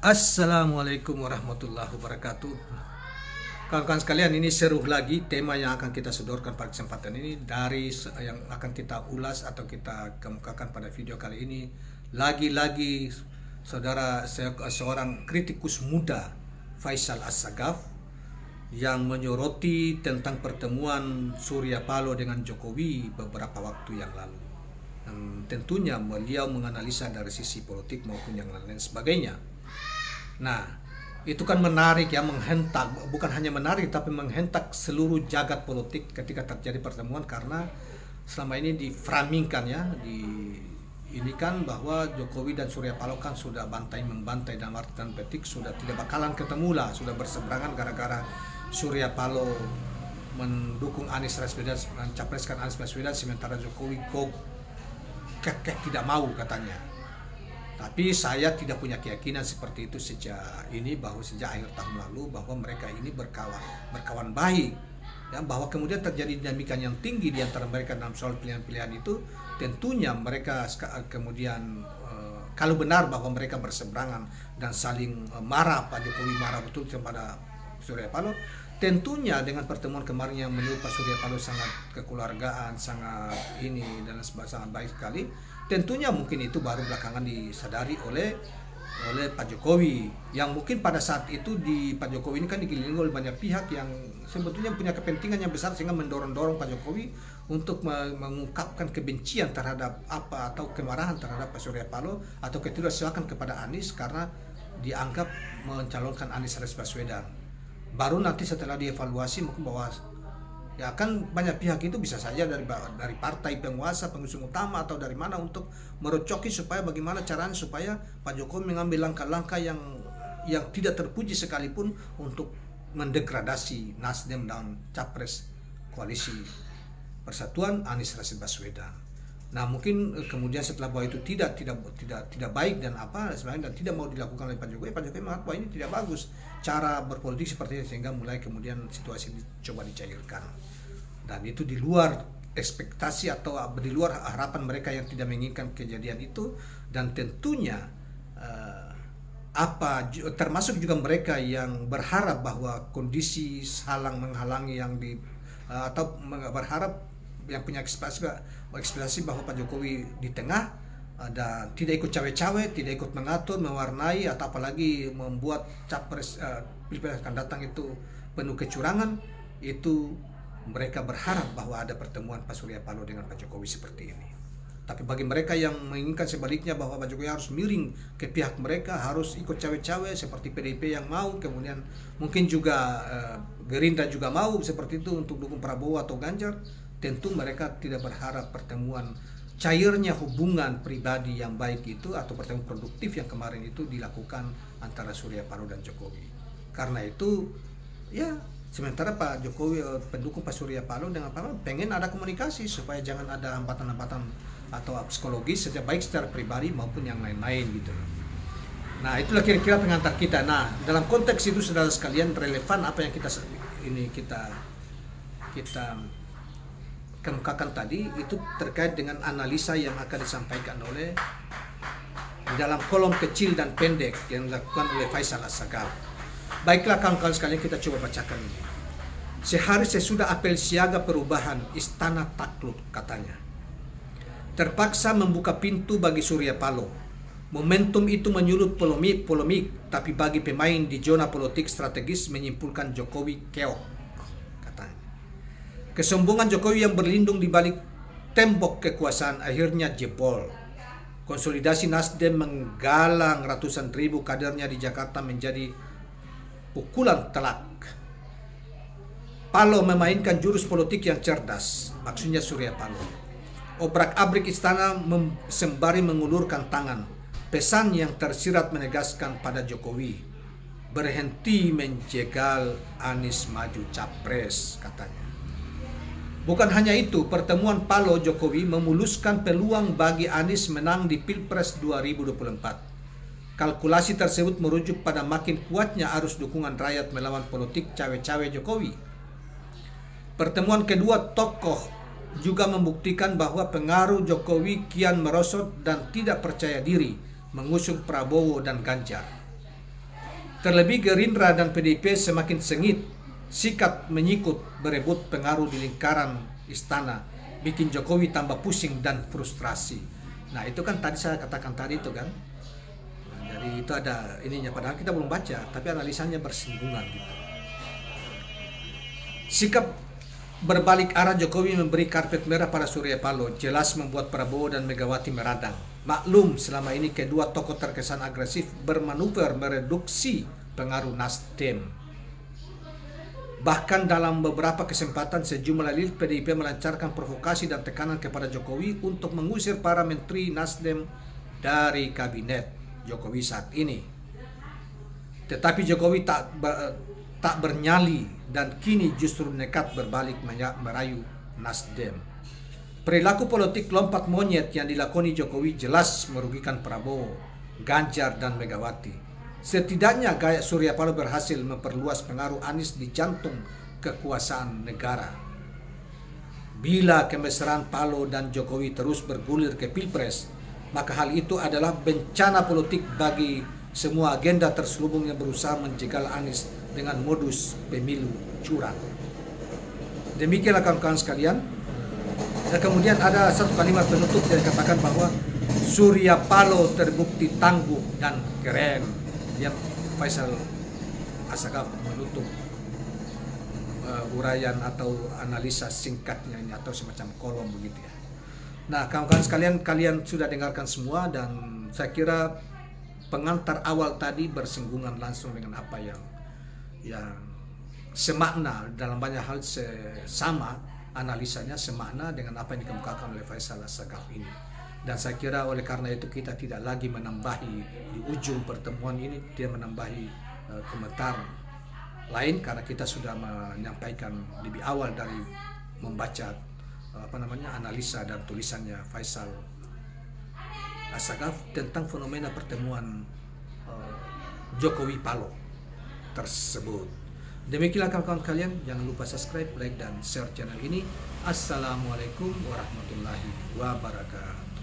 Assalamualaikum warahmatullahi wabarakatuh. Kawan-kawan sekalian, ini seru lagi tema yang akan kita sodorkan pada kesempatan ini dari yang akan kita ulas atau kita kemukakan pada video kali ini. Lagi-lagi saudara seorang kritikus muda, Faisal Assegaf, yang menyoroti tentang pertemuan Surya Paloh dengan Jokowi beberapa waktu yang lalu. Dan tentunya beliau menganalisa dari sisi politik maupun yang lain sebagainya. Nah, itu kan menarik ya, menghentak, bukan hanya menarik tapi menghentak seluruh jagat politik ketika terjadi pertemuan, karena selama ini diframingkan ya, ini kan bahwa Jokowi dan Surya Paloh kan sudah bantai-membantai dalam artian petik, sudah tidak bakalan ketemu lah, sudah berseberangan gara-gara Surya Paloh mendukung Anies Baswedan, mencapreskan Anies Baswedan, sementara Jokowi kekeh tidak mau katanya. Tapi saya tidak punya keyakinan seperti itu sejak akhir tahun lalu, bahwa mereka ini berkawan baik ya, bahwa kemudian terjadi dinamika yang tinggi di antara mereka dalam soal pilihan-pilihan itu. Tentunya mereka kemudian kalau benar bahwa mereka berseberangan dan saling marah, Pak Jokowi marah betul kepada Surya Paloh, tentunya dengan pertemuan kemarin yang menurut Pak Surya Paloh sangat kekeluargaan, sangat ini dan sangat baik sekali, tentunya mungkin itu baru belakangan disadari oleh Pak Jokowi, yang mungkin pada saat itu di Pak Jokowi ini kan dikelilingi oleh banyak pihak yang sebetulnya punya kepentingan yang besar, sehingga mendorong-dorong Pak Jokowi untuk mengungkapkan kebencian terhadap atau kemarahan terhadap Pak Surya Paloh atau ketidaksukaan kepada Anies karena dianggap mencalonkan Anies Baswedan. Baru nanti setelah dievaluasi mungkin bahwa ya kan banyak pihak itu bisa saja dari partai penguasa, pengusung utama atau dari mana untuk merocoki supaya bagaimana caranya supaya Pak Jokowi mengambil langkah-langkah yang tidak terpuji sekalipun untuk mendegradasi Nasdem dan capres koalisi Persatuan Anies Baswedan. Nah, mungkin kemudian setelah bahwa itu tidak baik dan sebenarnya tidak mau dilakukan oleh Pak Jokowi mengatakan bahwa ini tidak bagus cara berpolitik seperti itu, sehingga mulai kemudian situasi dicoba dicairkan. Dan itu di luar ekspektasi atau di luar harapan mereka yang tidak menginginkan kejadian itu, dan tentunya termasuk juga mereka yang berharap bahwa kondisi menghalangi atau berharap yang punya ekspektasi bahwa Pak Jokowi di tengah dan tidak ikut cawe-cawe, tidak ikut mengatur, mewarnai atau apalagi membuat capres pilpres akan datang itu penuh kecurangan. Itu mereka berharap bahwa ada pertemuan Pak Surya Paloh dengan Pak Jokowi seperti ini. Tapi bagi mereka yang menginginkan sebaliknya, bahwa Pak Jokowi harus miring ke pihak mereka, harus ikut cawe-cawe seperti PDIP yang mau, kemudian mungkin juga Gerindra juga mau seperti itu untuk dukung Prabowo atau Ganjar, tentu mereka tidak berharap pertemuan cairnya hubungan pribadi yang baik itu atau pertemuan produktif yang kemarin itu dilakukan antara Surya Paloh dan Jokowi. Karena itu ya, sementara Pak Jokowi pendukung Pak Surya Paloh dengan Pak Paloh pengen ada komunikasi supaya jangan ada hambatan-hambatan atau psikologis baik secara pribadi maupun yang lain-lain gitu. Nah, itulah kira-kira pengantar kita. Nah, dalam konteks itu saudara sekalian, relevan apa yang kita kemukakan tadi itu terkait dengan analisa yang akan disampaikan oleh di dalam kolom kecil dan pendek yang dilakukan oleh Faisal Assegaf. Baiklah kawan-kawan sekalian, kita coba bacakan ini. Sehari sesudah apel siaga perubahan, istana takluk katanya. Terpaksa membuka pintu bagi Surya Paloh. Momentum itu menyulut polemik, tapi bagi pemain di zona politik strategis menyimpulkan Jokowi keok. Kesombongan Jokowi yang berlindung di balik tembok kekuasaan akhirnya jebol. Konsolidasi Nasdem menggalang ratusan ribu kadernya di Jakarta menjadi pukulan telak. Paloh memainkan jurus politik yang cerdas, maksudnya Surya Paloh. Obrak-abrik istana sembari mengulurkan tangan. Pesan yang tersirat menegaskan pada Jokowi, berhenti menjegal Anies maju capres, katanya. Bukan hanya itu, pertemuan Paloh Jokowi memuluskan peluang bagi Anies menang di Pilpres 2024. Kalkulasi tersebut merujuk pada makin kuatnya arus dukungan rakyat melawan politik cawe-cawe Jokowi. Pertemuan kedua tokoh juga membuktikan bahwa pengaruh Jokowi kian merosot dan tidak percaya diri mengusung Prabowo dan Ganjar. Terlebih Gerindra dan PDIP semakin sengit, sikat menyikut berebut pengaruh di lingkaran istana, bikin Jokowi tambah pusing dan frustrasi. Nah itu kan tadi saya katakan tadi itu kan. Jadi itu ada ininya, padahal kita belum baca, tapi analisanya bersinggungan gitu. Sikap berbalik arah Jokowi memberi karpet merah pada Surya Paloh, jelas membuat Prabowo dan Megawati meradang. Maklum selama ini kedua tokoh terkesan agresif bermanuver mereduksi pengaruh Nasdem. Bahkan dalam beberapa kesempatan sejumlah elit PDIP melancarkan provokasi dan tekanan kepada Jokowi untuk mengusir para menteri Nasdem dari kabinet Jokowi saat ini. Tetapi Jokowi tak bernyali dan kini justru nekat berbalik merayu Nasdem. Perilaku politik lompat monyet yang dilakoni Jokowi jelas merugikan Prabowo, Ganjar, dan Megawati. Setidaknya gaya Surya Paloh berhasil memperluas pengaruh Anies di jantung kekuasaan negara. Bila kemesraan Paloh dan Jokowi terus bergulir ke Pilpres, maka hal itu adalah bencana politik bagi semua agenda terselubung yang berusaha menjegal Anies dengan modus pemilu curang. Demikianlah kawan-kawan sekalian. Dan kemudian ada satu kalimat penutup yang katakan bahwa Surya Paloh terbukti tangguh dan keren. Dia Faisal Assegaf menutup uraian atau analisa singkatnya ini atau semacam kolom begitu ya. Nah kawan-kawan sekalian, kalian sudah dengarkan semua dan saya kira pengantar awal tadi bersinggungan langsung dengan apa yang semakna dalam banyak hal sama analisanya, semakna dengan apa yang dikemukakan oleh Faisal Assegaf ini. Dan saya kira oleh karena itu kita tidak lagi menambahi di ujung pertemuan ini, dia menambahi komentar lain karena kita sudah menyampaikan lebih awal dari membaca analisa dan tulisannya Faisal Assegaf tentang fenomena pertemuan Jokowi Paloh tersebut. Demikianlah kawan-kawan kalian, jangan lupa subscribe, like, dan share channel ini. Assalamualaikum warahmatullahi wabarakatuh.